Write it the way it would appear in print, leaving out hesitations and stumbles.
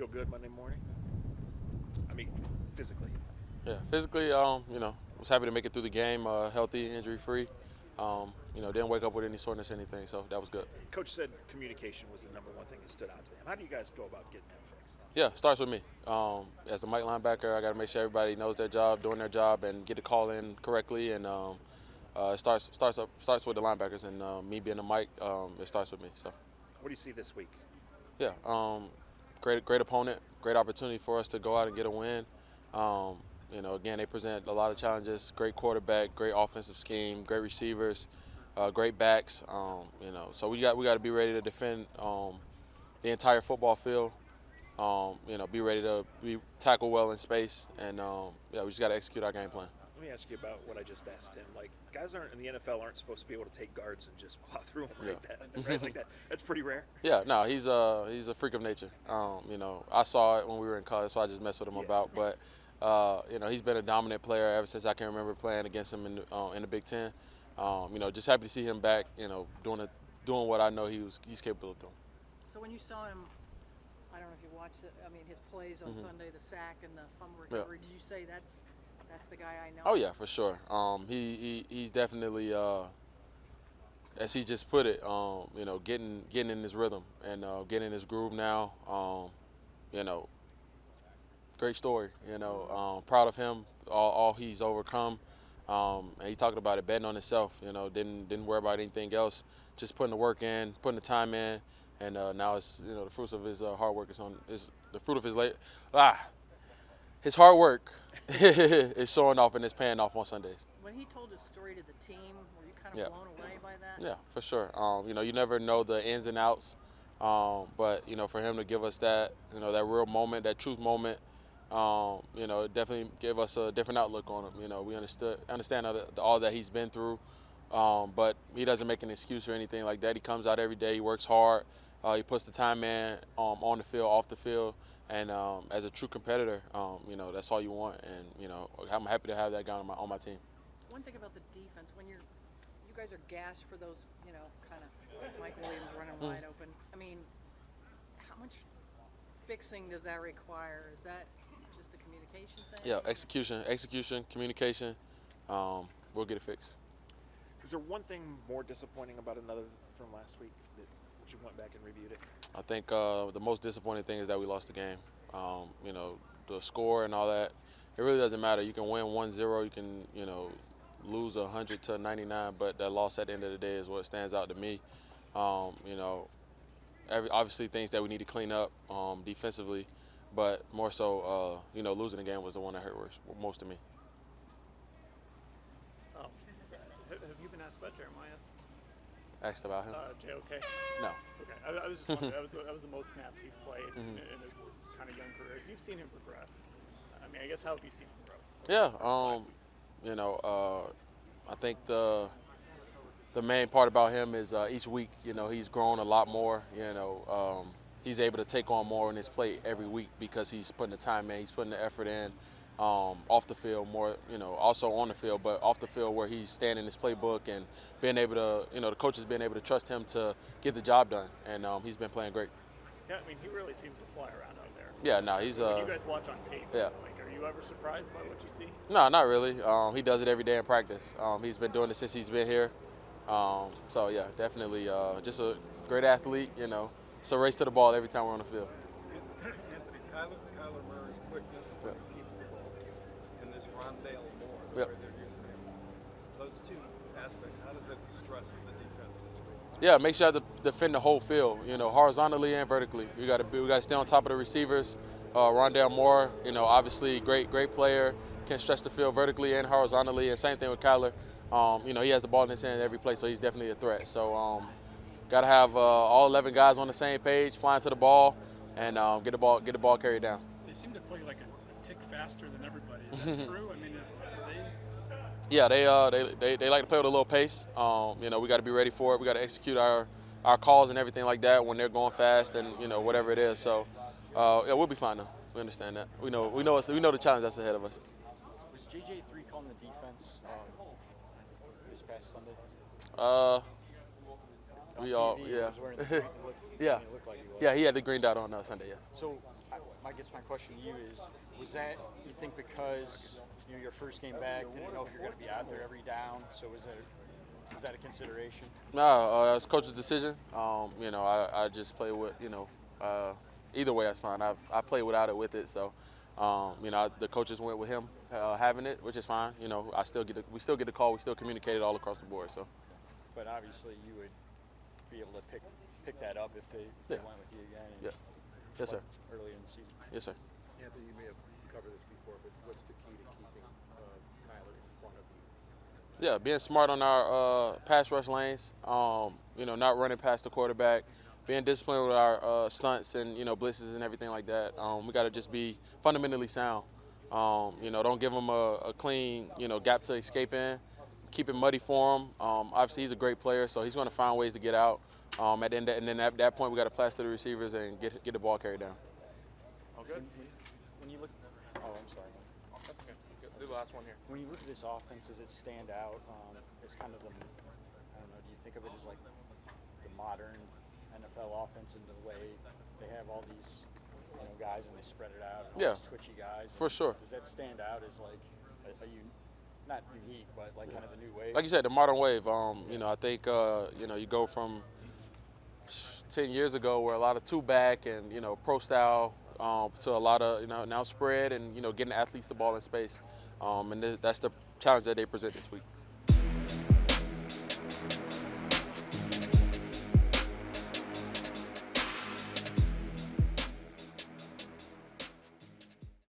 feel good Monday morning? I mean, physically. Yeah, physically, was happy to make it through the game, healthy, injury-free. Didn't wake up with any soreness or anything, so that was good. Coach said communication was the number one thing that stood out to him. How do you guys go about getting that fixed? Yeah, starts with me. As the Mike linebacker, I got to make sure everybody knows their job, doing their job, and get the call in correctly. And it starts with the linebackers, and me being the Mike, it starts with me. So What do you see this week? yeah, great opponent, great opportunity for us to go out and get a win. Again, they present a lot of challenges. Great quarterback, great offensive scheme, great receivers, great backs. So we got to be ready to defend the entire football field. Be ready to tackle well in space, and we just got to execute our game plan. Let me ask you about what I just asked him. Like, guys aren't in the NFL aren't supposed to be able to take guards and just plow through them right like that. That's pretty rare. Yeah, no, he's a freak of nature. I saw it when we were in college, so I just messed with him about. But he's been a dominant player ever since I can remember playing against him in the Big Ten. Just happy to see him back. Doing what I know he's capable of doing. So when you saw him, I don't know if you watched it. I mean, his plays on Sunday, the sack and the fumble recovery. Did you say that's the guy I know? Oh yeah, for sure. He's definitely, as he just put it, getting in his rhythm and getting in his groove now. Great story. Proud of him, all he's overcome. And he talked about it, betting on himself. Didn't worry about anything else. Just putting the work in, putting the time in, and now it's the fruits of his hard work his hard work is showing off and it's paying off on Sundays. When he told his story to the team, were you kind of blown away by that? Yeah, for sure. You never know the ins and outs, but for him to give us that, that real moment, that truth moment, it definitely gave us a different outlook on him. We understand all that he's been through, but he doesn't make an excuse or anything like that. He comes out every day, he works hard, he puts the time in on the field, off the field. And as a true competitor, that's all you want. And I'm happy to have that guy on my team. One thing about the defense, when you guys are gassed for those, kind of Mike Williams running wide open. I mean, how much fixing does that require? Is that just a communication thing? Yeah, execution, communication. We'll get it fixed. Is there one thing more disappointing about another from last week that you went back and reviewed it? I think the most disappointing thing is that we lost the game. The score and all that, it really doesn't matter. You can win 1-0, you can, lose 100 to 99, but that loss at the end of the day is what stands out to me. Obviously things that we need to clean up defensively, but more so, losing the game was the one that hurt most to me. Have you been asked about Jeremiah? Asked about him? JOK? No. Okay. I was just wondering, that was the most snaps he's played in his kind of young career. So you've seen him progress. I mean, I guess how have you seen him grow? Yeah. I think the main part about him is each week, he's grown a lot more. He's able to take on more on his plate every week because he's putting the time in, he's putting the effort in. Off the field more, also on the field, but off the field where he's staying in his playbook and being able to, the coaches being able to trust him to get the job done, and he's been playing great. Yeah, I mean, he really seems to fly around out there. Yeah, no, he's When you guys watch on tape, yeah. like, are you ever surprised by what you see? No, not really. He does it every day in practice. He's been doing it since he's been here. So yeah, definitely just a great athlete. It's a race to the ball every time we're on the field. Anthony, Kyler Murray's quickness when he keeps the ball, and this Rondale Moore, the Yep. way they're using him. Those two aspects, how does that stress the defense this week? Yeah, make sure you have to defend the whole field, horizontally and vertically. We got to stay on top of the receivers. Rondale Moore, obviously great player, can stretch the field vertically and horizontally. And same thing with Kyler. He has the ball in his hand every play, so he's definitely a threat. So got to have all 11 guys on the same page, flying to the ball, and get the ball carried down. They seem to play like a tick faster than everybody. Is that true? I mean, Yeah, they like to play with a little pace. We got to be ready for it. We got to execute our calls and everything like that when they're going fast and whatever it is. So yeah, we'll be fine though. We understand that. We know the challenge that's ahead of us. Was JJ3 calling the defense this past Sunday? on We TV, all, he yeah. was wearing the green, Yeah. It looked like he was. Yeah, he had the green dot on Sunday, yes. So, I guess my question to you is, was that, you think because, your first game back, didn't know if you're going to be out there every down, so was that a consideration? No, it's coach's decision. I just play with, either way that's fine. I play without it, with it. So, the coaches went with him having it, which is fine. We still get the call. We still communicate it all across the board. So, But obviously you would be able to pick that up if they Yeah. went with you again. and Yeah. Yes, sir. Early in the season. Yes, sir. Anthony, you may have covered this before, but what's the key to keeping Kyler in front of you? Yeah, being smart on our pass rush lanes. Not running past the quarterback. Being disciplined with our stunts and blitzes and everything like that. We got to just be fundamentally sound. Don't give him a clean gap to escape in. Keep it muddy for him. Obviously, he's a great player, so he's going to find ways to get out. At that point, we got to plaster the receivers and get the ball carried down. All good? When you look, I'm sorry. That's okay. Do the last one here. When you look at this offense, does it stand out as kind of I don't know, do you think of it as like the modern NFL offense in the way they have all these guys and they spread it out, and all Yeah. these twitchy guys? For sure. Does that stand out as like not unique, but like kind of the new wave? Like you said, the modern wave. I think you go from 10 years ago where a lot of two back and pro style to a lot of now spread and getting the athletes the ball in space. And that's the challenge that they present this week.